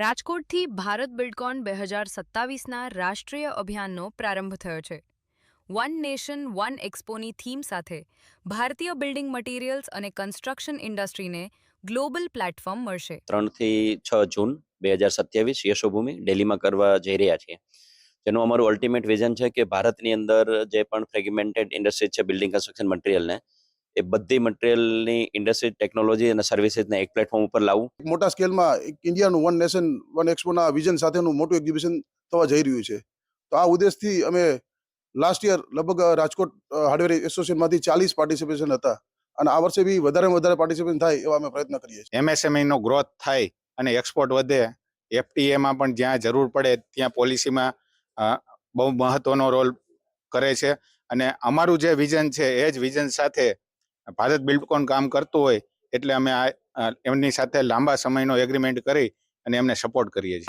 રાજકોટથી ભારત બિલ્ડકોન 2027ના રાષ્ટ્રીય અભિયાનનો પ્રારંભ થયો છે. વન નેશન વન એક્સપોની થીમ સાથે ભારતીય બિલ્ડિંગ મટીરિયલ્સ અને કન્સ્ટ્રક્શન ઇન્ડસ્ટ્રીને ગ્લોબલ પ્લેટફોર્મ મળશે. 3 થી 6 જૂન 2027 યશોભૂમિ દિલ્હીમાં કરવા જઈ રહ્યા છીએ. જેનું અમારું અલ્ટિમેટ વિઝન છે કે ભારતની અંદર જે પણ ફ્રેગમેન્ટેડ ઇન્ડસ્ટ્રી છે બિલ્ડિંગ કન્સ્ટ્રક્શન મટીરિયલને, એ બધી મટીરિયલની ઇન્ડસ્ટ્રી ટેકનોલોજી અને સર્વિસીસને એક પ્લેટફોર્મ ઉપર લાવવું. મોટા સ્કેલમાં ઇન્ડિયાનું વન નેશન વન એક્સપોના વિઝન સાથેનું મોટું એક્ઝિબિશન થવા જઈ રહ્યું છે. તો આ ઉદ્દેશથી અમે લાસ્ટ યર લગભગ રાજકોટ હાર્ડવેર એસોસિએશનમાંથી 40 પાર્ટિસિપેશન હતા અને આ વર્ષે બી વધારે પાર્ટિસિપેશન થાય એવા અમે પ્રયત્ન કરીએ છીએ. MSME નો ગ્રોથ થાય અને એક્સપોર્ટ વધે. FTAમાં પણ જ્યાં જરૂર પડે ત્યાં પોલિસીમાં બહુ મહત્વનો રોલ કરે છે અને અમારું જે વિઝન છે એ જ વિઝન સાથે ભારત બિલ્ડકોન કામ કરતું હોય એટલે અમે એમની સાથે લાંબા સમયનો એગ્રીમેન્ટ કરી અને એમને સપોર્ટ કરીએ છીએ.